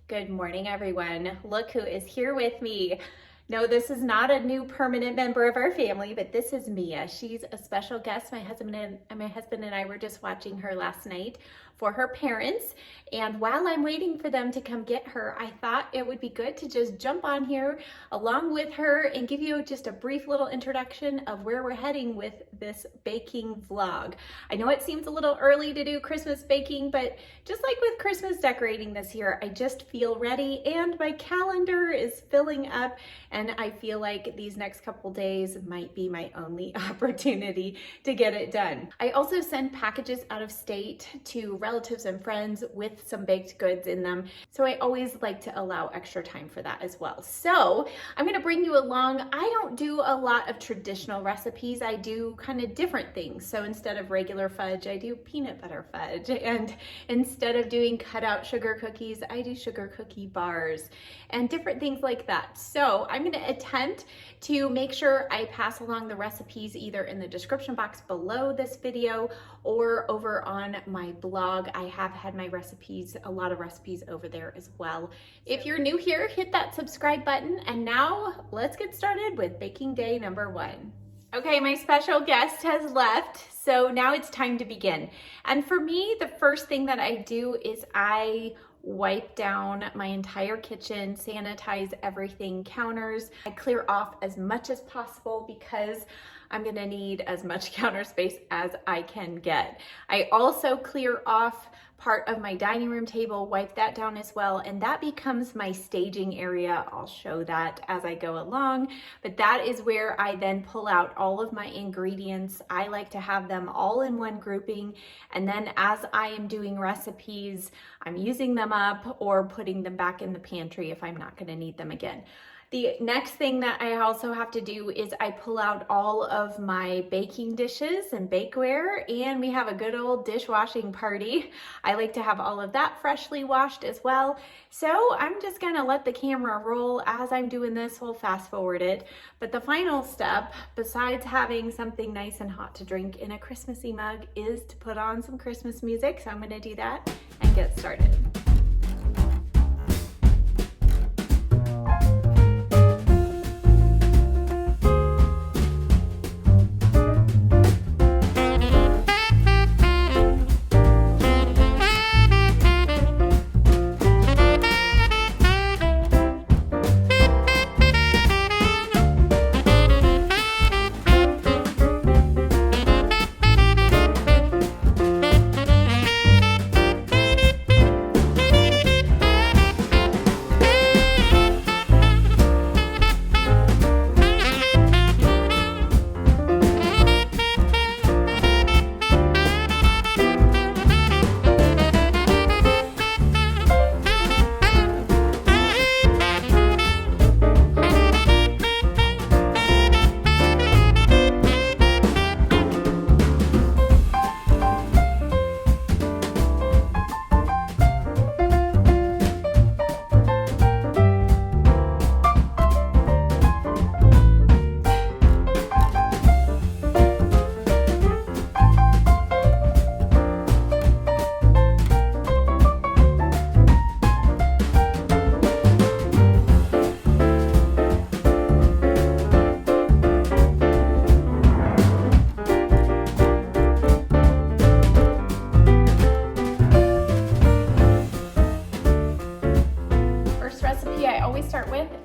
Good morning, everyone. Look who is here with me. No, this is not a new permanent member of our family, but this is Mia. She's a special guest. My husband and I were just watching her last night for her parents. And while I'm waiting for them to come get her, I thought it would be good to just jump on here along with her and give you just a brief little introduction of where we're heading with this baking vlog. I know it seems a little early to do Christmas baking, but just like with Christmas decorating this year, I just feel ready and my calendar is filling up, and I feel like these next couple days might be my only opportunity to get it done. I also send packages out of state to relatives and friends with some baked goods in them, so I always like to allow extra time for that as well. So I'm gonna bring you along. I don't do a lot of traditional recipes. I do kind of different things. So instead of regular fudge, I do peanut butter fudge, and instead of doing cutout sugar cookies, I do sugar cookie bars and different things like that. So I'm gonna attempt to make sure I pass along the recipes either in the description box below this video or over on my blog. I have had my recipes, a lot of recipes over there as well. If you're new here, hit that subscribe button. And now let's get started with baking day number 1. Okay, my special guest has left, so now it's time to begin. And for me, the first thing that I do is I wipe down my entire kitchen, sanitize everything, counters. I clear off as much as possible because I'm gonna need as much counter space as I can get. I also clear off part of my dining room table, wipe that down as well, and that becomes my staging area. I'll show that as I go along, but that is where I then pull out all of my ingredients. I like to have them all in one grouping, and then as I am doing recipes, I'm using them up or putting them back in the pantry if I'm not gonna need them again. The next thing that I also have to do is I pull out all of my baking dishes and bakeware, and we have a good old dishwashing party. I like to have all of that freshly washed as well. So I'm just gonna let the camera roll as I'm doing this. We'll fast forward it. But the final step, besides having something nice and hot to drink in a Christmassy mug, is to put on some Christmas music. So I'm gonna do that and get started.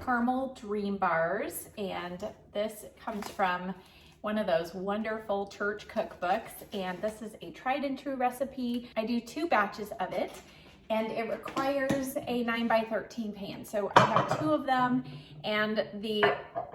Caramel Dream Bars, and this comes from one of those wonderful church cookbooks, and this is a tried and true recipe. I do 2 batches of it, and it requires a 9x13 pan. So I have 2 of them, and the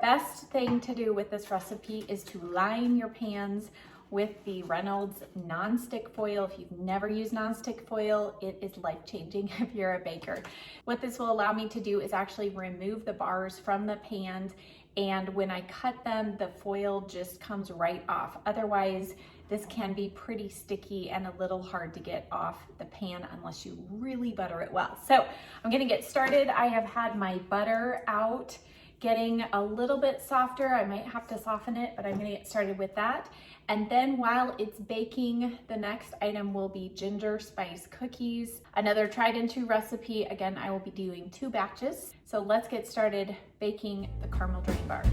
best thing to do with this recipe is to line your pans with the Reynolds nonstick foil. If you've never used nonstick foil, it is life-changing if you're a baker. What this will allow me to do is actually remove the bars from the pan, and when I cut them, the foil just comes right off. Otherwise, this can be pretty sticky and a little hard to get off the pan unless you really butter it well. So I'm gonna get started. I have had my butter out getting a little bit softer. I might have to soften it, but I'm gonna get started with that. And then while it's baking, the next item will be ginger spice cookies. Another tried and true recipe. Again, I will be doing 2 batches. So let's get started baking the caramel dream bars.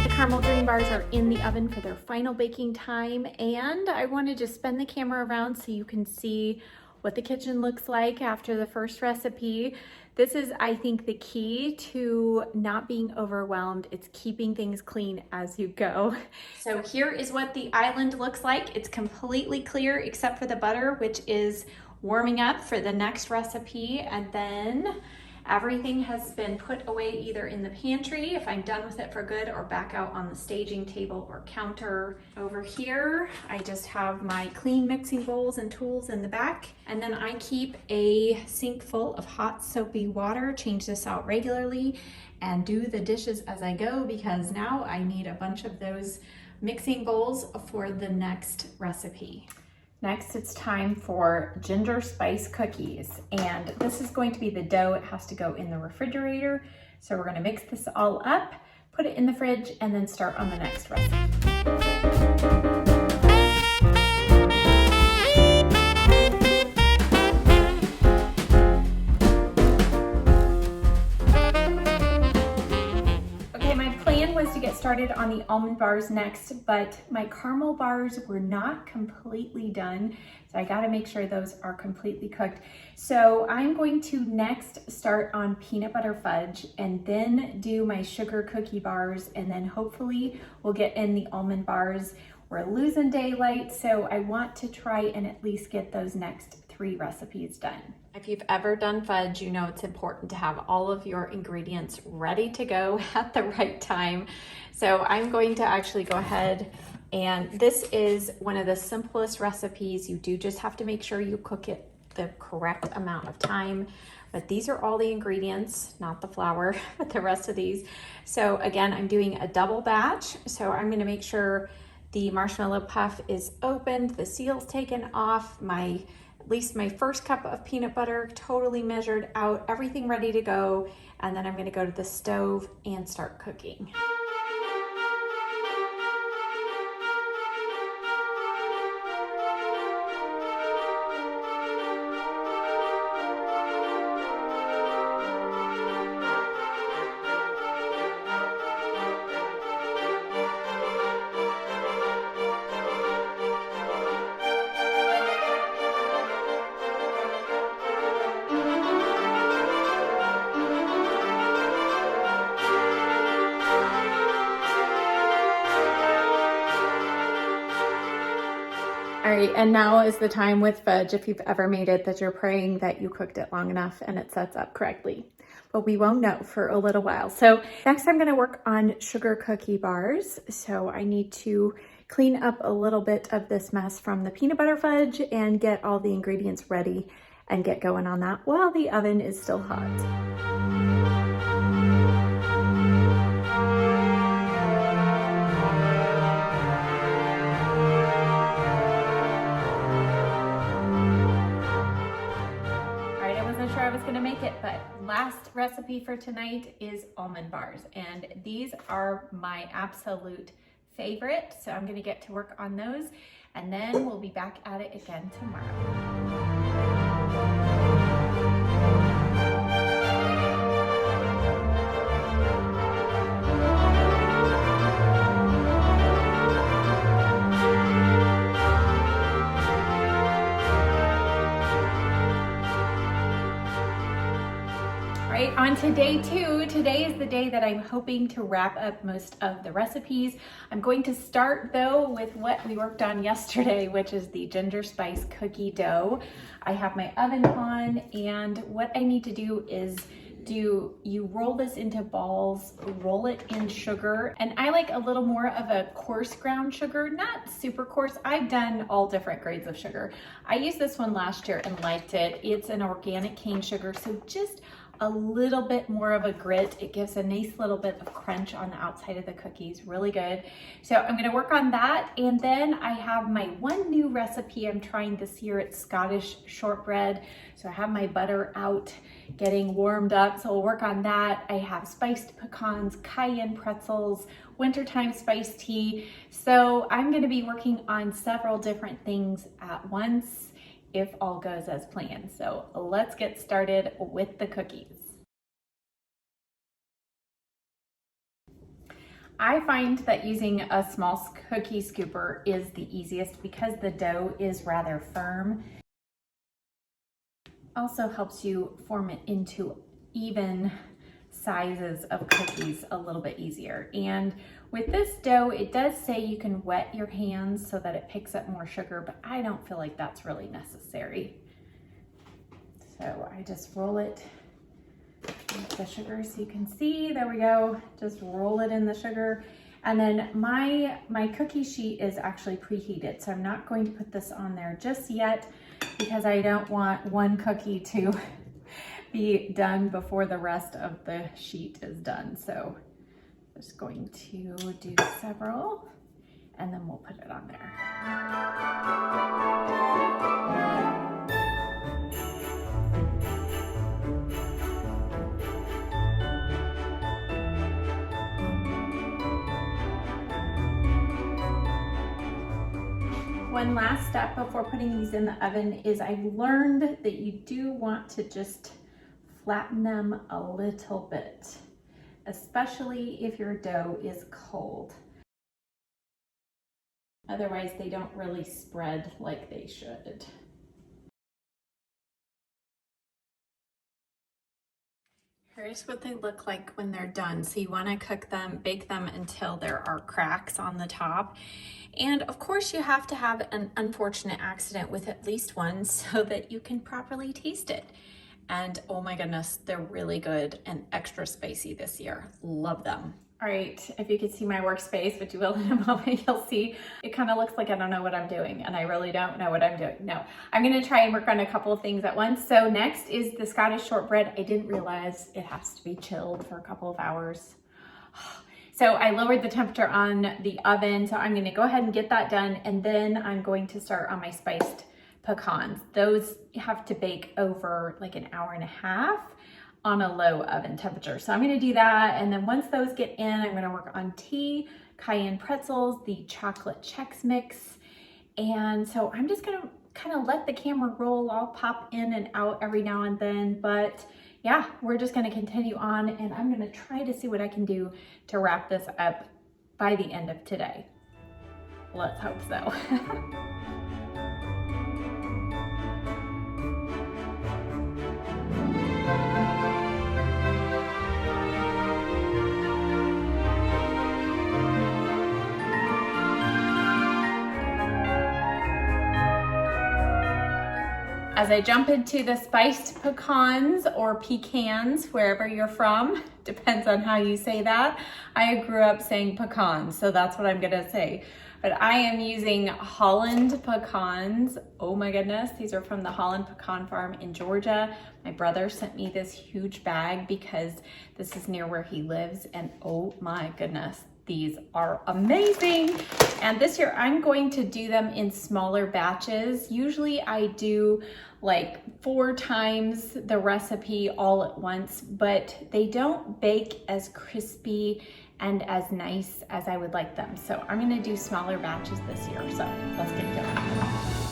Caramel dream bars are in the oven for their final baking time, and I want to just spin the camera around so you can see what the kitchen looks like after the first recipe. This is, I think, the key to not being overwhelmed. It's keeping things clean as you go. So here is what the island looks like. It's completely clear except for the butter, which is warming up for the next recipe, and then everything has been put away either in the pantry if I'm done with it for good, or back out on the staging table or counter. Over here, I just have my clean mixing bowls and tools in the back. And then I keep a sink full of hot soapy water, change this out regularly, and do the dishes as I go, because now I need a bunch of those mixing bowls for the next recipe. Next, it's time for ginger spice cookies, and this is going to be the dough. It has to go in the refrigerator. So we're gonna mix this all up, put it in the fridge, and then start on the next recipe. Was to get started on the almond bars next, but my caramel bars were not completely done, so I got to make sure those are completely cooked. So I'm going to next start on peanut butter fudge, and then do my sugar cookie bars, and then hopefully we'll get in the almond bars. We're losing daylight, so I want to try and at least get those next 3 recipes done. If you've ever done fudge, you know it's important to have all of your ingredients ready to go at the right time. So I'm going to actually go ahead, and this is one of the simplest recipes. You do just have to make sure you cook it the correct amount of time. But these are all the ingredients, not the flour, but the rest of these. So again, I'm doing a double batch. So I'm gonna make sure the marshmallow puff is opened, the seal's taken off, at least my first cup of peanut butter totally measured out, everything ready to go, and then I'm gonna go to the stove and start cooking. All right, and now is the time with fudge, if you've ever made it, that you're praying that you cooked it long enough and it sets up correctly. But we won't know for a little while. So next I'm gonna work on sugar cookie bars. So I need to clean up a little bit of this mess from the peanut butter fudge and get all the ingredients ready and get going on that while the oven is still hot. I was gonna make it, but last recipe for tonight is almond bars, and these are my absolute favorite. So I'm gonna get to work on those, and then we'll be back at it again tomorrow. on to day 2. Today is the day that I'm hoping to wrap up most of the recipes. I'm going to start though with what we worked on yesterday, which is the ginger spice cookie dough. I have my oven on, and what I need to do is you roll this into balls, roll it in sugar, and I like a little more of a coarse ground sugar, not super coarse. I've done all different grades of sugar. I used this one last year and liked it. It's an organic cane sugar, so just a little bit more of a grit. It gives a nice little bit of crunch on the outside of the cookies, really good. So I'm gonna work on that, and then I have my one new recipe I'm trying this year. It's Scottish shortbread. So I have my butter out getting warmed up, so we'll work on that. I have spiced pecans, cayenne pretzels, wintertime spiced tea. So I'm gonna be working on several different things at once if all goes as planned. So let's get started with the cookies. I find that using a small cookie scooper is the easiest because the dough is rather firm. Also helps you form it into even sizes of cookies a little bit easier. And with this dough, it does say you can wet your hands so that it picks up more sugar, but I don't feel like that's really necessary. So I just roll it with the sugar so you can see, there we go. Just roll it in the sugar. And then my cookie sheet is actually preheated, so I'm not going to put this on there just yet because I don't want one cookie to be done before the rest of the sheet is done. So just going to do several and then we'll put it on there. One last step before putting these in the oven is I've learned that you do want to just flatten them a little bit, especially if your dough is cold. Otherwise, they don't really spread like they should. Here's what they look like when they're done. So you want to cook them, bake them until there are cracks on the top. And of course you have to have an unfortunate accident with at least one so that you can properly taste it. And oh my goodness, they're really good and extra spicy this year. Love them. All right, if you could see my workspace, which you will in a moment, you'll see it kind of looks like I don't know what I'm doing, and I really don't know what I'm doing. No, I'm gonna try and work on a couple of things at once. So next is the Scottish shortbread. I didn't realize it has to be chilled for a couple of hours. So I lowered the temperature on the oven, so I'm gonna go ahead and get that done, and then I'm going to start on my spiced pecans. Those have to bake over like an hour and a half on a low oven temperature. So I'm gonna do that, and then once those get in, I'm gonna work on tea, cayenne pretzels, the chocolate Chex Mix, and so I'm just gonna kind of let the camera roll. I'll pop in and out every now and then, but yeah, we're just gonna continue on, and I'm gonna try to see what I can do to wrap this up by the end of today. Let's hope so. As I jump into the spiced pecans or pecans, wherever you're from, depends on how you say that. I grew up saying pecans, so that's what I'm gonna say. But I am using Holland pecans. Oh my goodness, these are from the Holland Pecan Farm in Georgia. My brother sent me this huge bag because this is near where he lives, and oh my goodness, these are amazing. And this year I'm going to do them in smaller batches. Usually I do like 4 times the recipe all at once, but they don't bake as crispy and as nice as I would like them. So I'm gonna do smaller batches this year. So let's get going.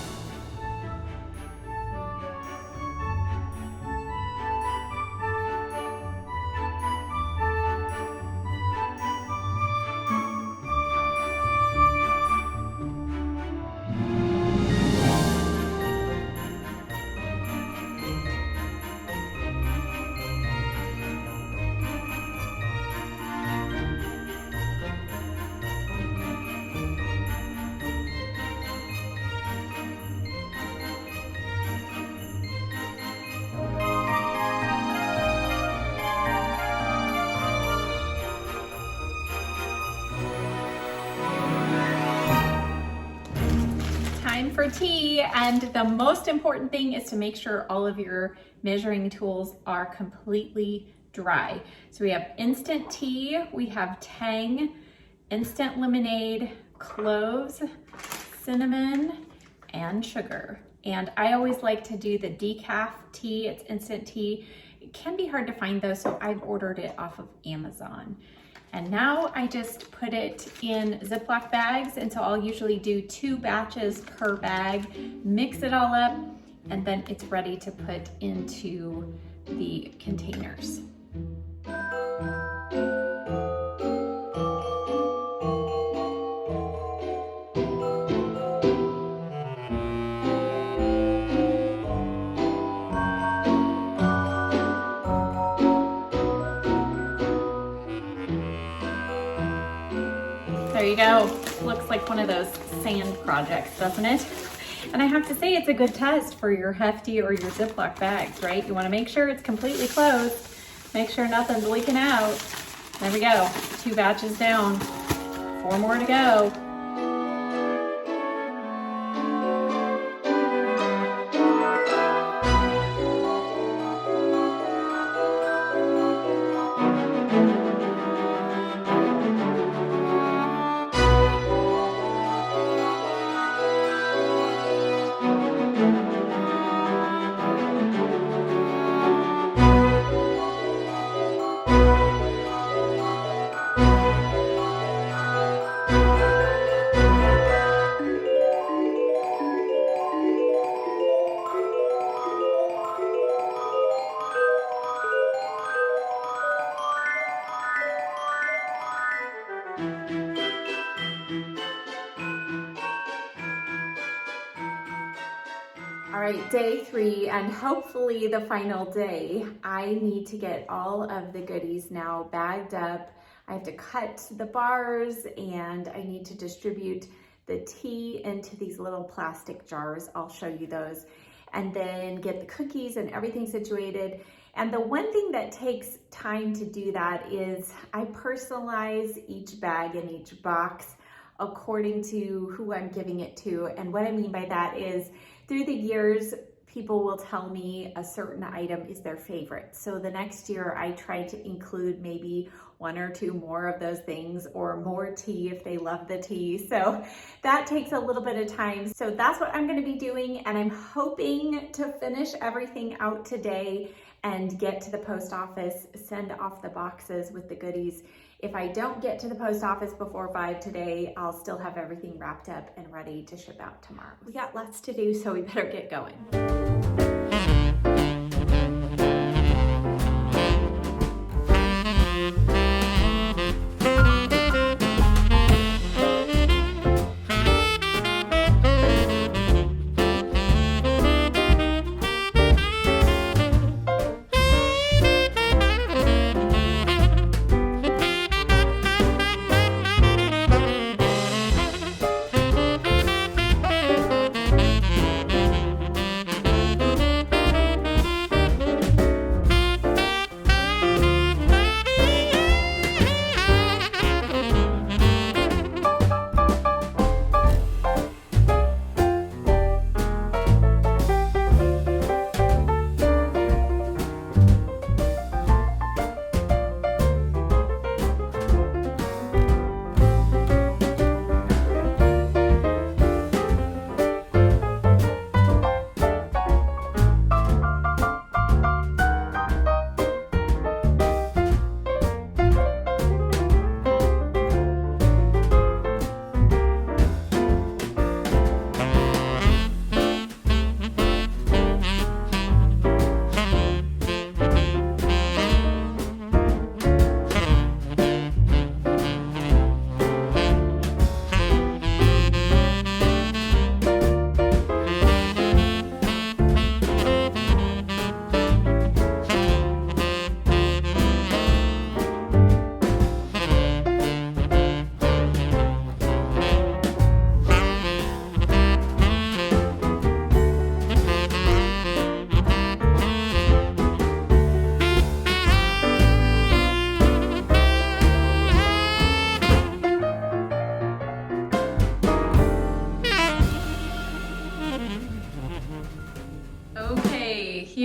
time for tea, and the most important thing is to make sure all of your measuring tools are completely dry. So we have instant tea, we have Tang, instant lemonade, cloves, cinnamon, and sugar. And I always like to do the decaf tea, it's instant tea. It can be hard to find though, so I've ordered it off of Amazon. And now I just put it in Ziploc bags, and so I'll usually do 2 batches per bag, mix it all up, and then it's ready to put into the containers. There you go. Looks like one of those sand projects, doesn't it? And I have to say, it's a good test for your Hefty or your Ziploc bags, right? You want to make sure it's completely closed. Make sure nothing's leaking out. There we go. 2 batches down. 4 more to go. All right, day 3, and hopefully the final day. I need to get all of the goodies now bagged up. I have to cut the bars, and I need to distribute the tea into these little plastic jars. I'll show you those. And then get the cookies and everything situated. And the one thing that takes time to do that is I personalize each bag and each box according to who I'm giving it to. And what I mean by that is, through the years, people will tell me a certain item is their favorite. So the next year I try to include maybe 1 or 2 more of those things, or more tea if they love the tea. So that takes a little bit of time. So that's what I'm gonna be doing, and I'm hoping to finish everything out today and get to the post office, send off the boxes with the goodies. If I don't get to the post office before 5 today, I'll still have everything wrapped up and ready to ship out tomorrow. We got lots to do, so we better get going.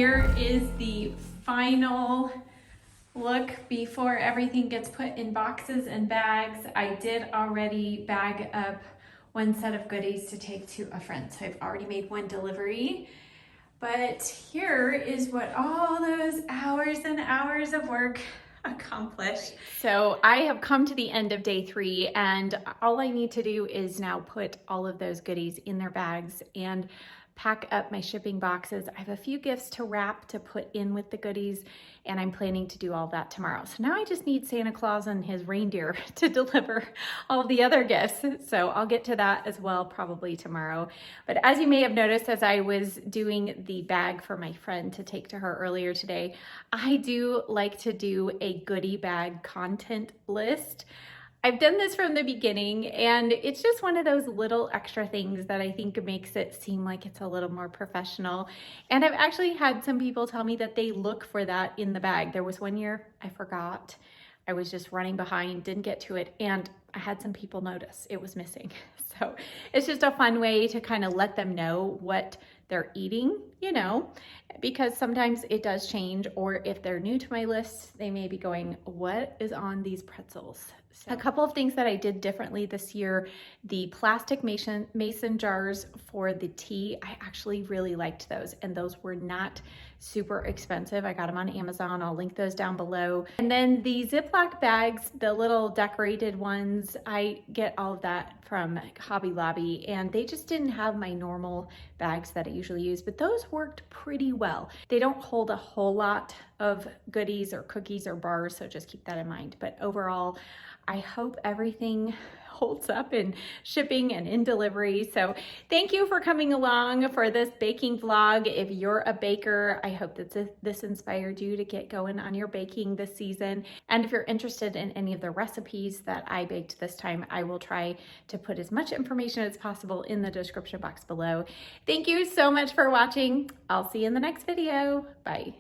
here is the final look before everything gets put in boxes and bags. I did already bag up one set of goodies to take to a friend, so I've already made one delivery. But here is what all those hours and hours of work accomplished. So I have come to the end of day 3, and all I need to do is now put all of those goodies in their bags and pack up my shipping boxes. I have a few gifts to wrap to put in with the goodies, and I'm planning to do all that tomorrow. So now I just need Santa Claus and his reindeer to deliver all the other gifts. So I'll get to that as well probably tomorrow. But as you may have noticed, as I was doing the bag for my friend to take to her earlier today, I do like to do a goodie bag content list. I've done this from the beginning, and it's just one of those little extra things that I think makes it seem like it's a little more professional. And I've actually had some people tell me that they look for that in the bag. There was one year I forgot. I was just running behind, didn't get to it, and I had some people notice it was missing. So it's just a fun way to kind of let them know what they're eating, you know, because sometimes it does change, or if they're new to my list, they may be going, what is on these pretzels? So a couple of things that I did differently this year: the plastic mason jars for the tea, I actually really liked those, and those were not super expensive. I got them on Amazon. I'll link those down below. And then the Ziploc bags, the little decorated ones, I get all of that from Hobby Lobby, and they just didn't have my normal bags that I usually use, but those worked pretty well. They don't hold a whole lot of goodies or cookies or bars, so just keep that in mind. But overall, I hope everything holds up in shipping and in delivery. So thank you for coming along for this baking vlog. If you're a baker, I hope that this inspired you to get going on your baking this season. And if you're interested in any of the recipes that I baked this time, I will try to put as much information as possible in the description box below. Thank you so much for watching. I'll see you in the next video. Bye.